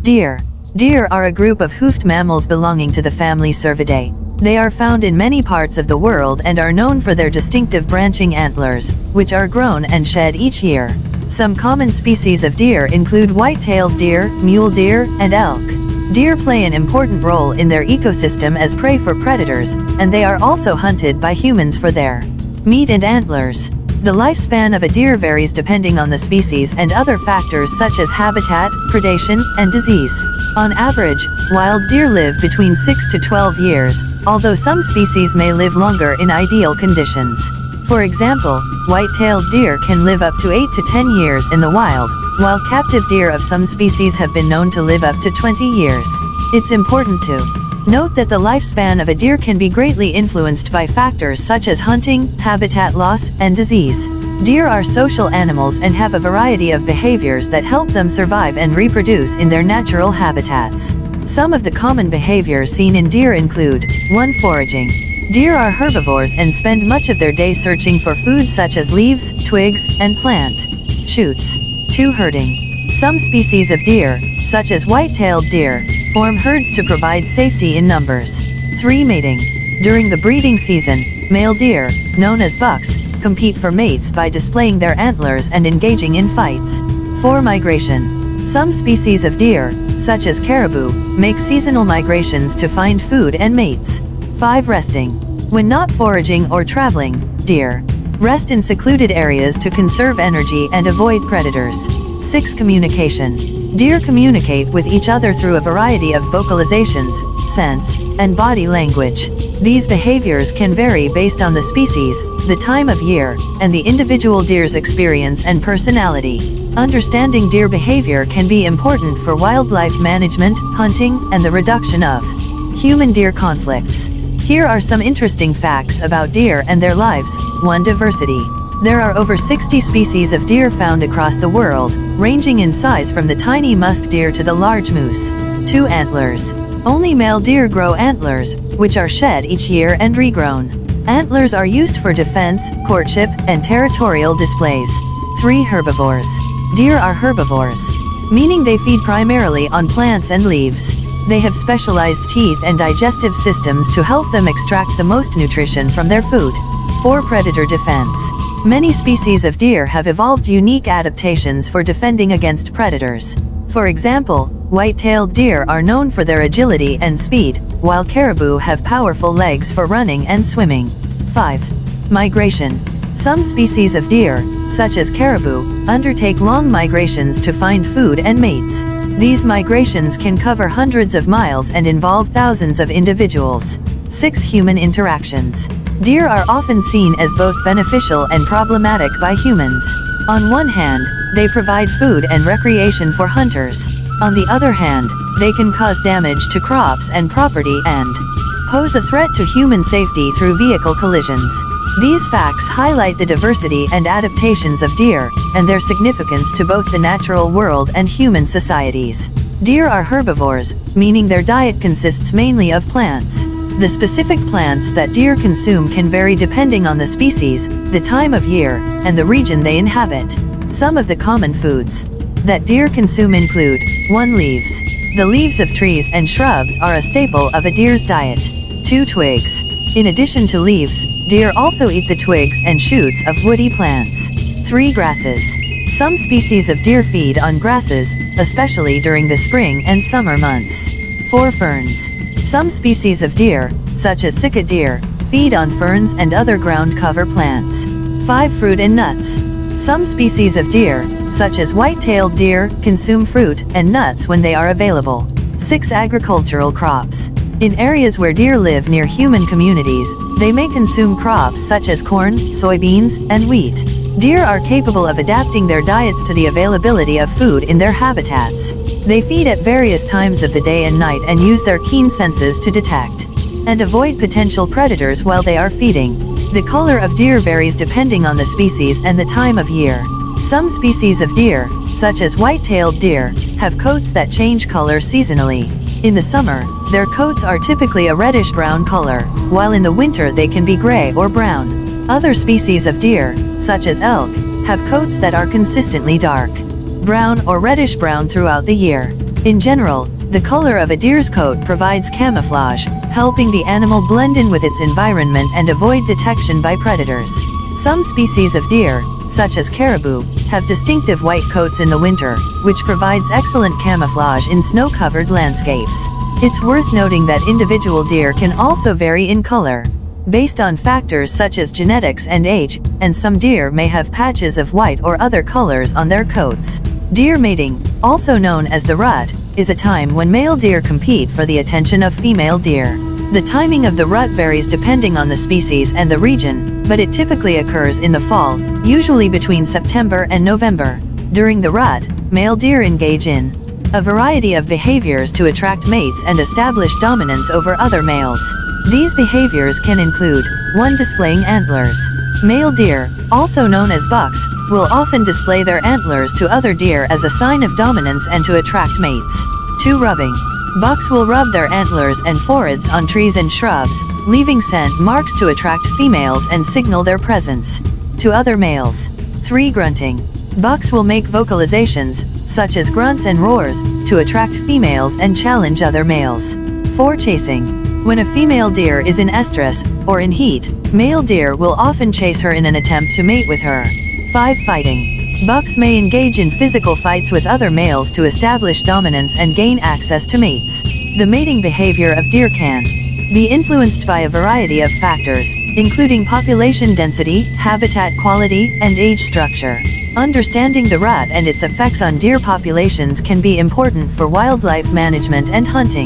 Deer. Deer are a group of hoofed mammals belonging to the family Cervidae. They are found in many parts of the world and are known for their distinctive branching antlers, which are grown and shed each year. Some common species of deer include white-tailed deer, mule deer, and elk. Deer play an important role in their ecosystem as prey for predators, and they are also hunted by humans for their meat and antlers. The lifespan of a deer varies depending on the species and other factors such as habitat, predation, and disease. On average, wild deer live between 6 to 12 years, although some species may live longer in ideal conditions. For example, white-tailed deer can live up to 8 to 10 years in the wild, while captive deer of some species have been known to live up to 20 years. It's important to note that the lifespan of a deer can be greatly influenced by factors such as hunting, habitat loss, and disease. Deer are social animals and have a variety of behaviors that help them survive and reproduce in their natural habitats. Some of the common behaviors seen in deer include 1. Foraging. Deer are herbivores and spend much of their day searching for food such as leaves, twigs, and plant shoots. 2. Herding. Some species of deer, such as white-tailed deer, form herds to provide safety in numbers. 3. Mating. During the breeding season, male deer, known as bucks, compete for mates by displaying their antlers and engaging in fights. 4. Migration. Some species of deer, such as caribou, make seasonal migrations to find food and mates. 5. Resting. When not foraging or traveling, deer rest in secluded areas to conserve energy and avoid predators. 6. Communication. Deer communicate with each other through a variety of vocalizations, scents, and body language. These behaviors can vary based on the species, the time of year, and the individual deer's experience and personality. Understanding deer behavior can be important for wildlife management, hunting, and the reduction of human-deer conflicts. Here are some interesting facts about deer and their lives. 1. Diversity. There are over 60 species of deer found across the world, ranging in size from the tiny musk deer to the large moose. 2. Antlers. Only male deer grow antlers, which are shed each year and regrown. Antlers are used for defense, courtship, and territorial displays. 3. Herbivores. Deer are herbivores, meaning they feed primarily on plants and leaves. They have specialized teeth and digestive systems to help them extract the most nutrition from their food. 4. Predator defense. Many species of deer have evolved unique adaptations for defending against predators. For example, white-tailed deer are known for their agility and speed, while caribou have powerful legs for running and swimming. 5. Migration. Some species of deer, such as caribou, undertake long migrations to find food and mates. These migrations can cover hundreds of miles and involve thousands of individuals. 6. Human interactions. Deer are often seen as both beneficial and problematic by humans. On one hand, they provide food and recreation for hunters. On the other hand, they can cause damage to crops and property and pose a threat to human safety through vehicle collisions. These facts highlight the diversity and adaptations of deer, and their significance to both the natural world and human societies. Deer are herbivores, meaning their diet consists mainly of plants. The specific plants that deer consume can vary depending on the species, the time of year, and the region they inhabit. Some of the common foods that deer consume include 1. Leaves. The leaves of trees and shrubs are a staple of a deer's diet. 2. Twigs. In addition to leaves, deer also eat the twigs and shoots of woody plants. 3. Grasses. Some species of deer feed on grasses, especially during the spring and summer months. 4. Ferns. Some species of deer, such as sika deer, feed on ferns and other ground cover plants. 5. Fruit and nuts. Some species of deer, such as white-tailed deer, consume fruit and nuts when they are available. 6. Agricultural crops. In areas where deer live near human communities, they may consume crops such as corn, soybeans, and wheat. Deer are capable of adapting their diets to the availability of food in their habitats. They feed at various times of the day and night and use their keen senses to detect and avoid potential predators while they are feeding. The color of deer varies depending on the species and the time of year. Some species of deer, such as white-tailed deer, have coats that change color seasonally. In the summer, their coats are typically a reddish-brown color, while in the winter they can be gray or brown. Other species of deer, such as elk, have coats that are consistently dark brown or reddish-brown throughout the year. In general, the color of a deer's coat provides camouflage, helping the animal blend in with its environment and avoid detection by predators. Some species of deer, such as caribou, have distinctive white coats in the winter, which provides excellent camouflage in snow-covered landscapes. It's worth noting that individual deer can also vary in color, based on factors such as genetics and age, and some deer may have patches of white or other colors on their coats. Deer mating, also known as the rut, is a time when male deer compete for the attention of female deer. The timing of the rut varies depending on the species and the region, but it typically occurs in the fall, usually between September and November. During the rut, male deer engage in a variety of behaviors to attract mates and establish dominance over other males. These behaviors can include 1. Displaying antlers. Male deer, also known as bucks, will often display their antlers to other deer as a sign of dominance and to attract mates. 2. Rubbing. Bucks will rub their antlers and foreheads on trees and shrubs, leaving scent marks to attract females and signal their presence to other males. 3. Grunting. Bucks will make vocalizations, such as grunts and roars, to attract females and challenge other males. 4. Chasing. When a female deer is in estrus, or in heat, male deer will often chase her in an attempt to mate with her. 5. Fighting. Bucks may engage in physical fights with other males to establish dominance and gain access to mates. The mating behavior of deer can be influenced by a variety of factors, including population density, habitat quality, and age structure. Understanding the rut and its effects on deer populations can be important for wildlife management and hunting.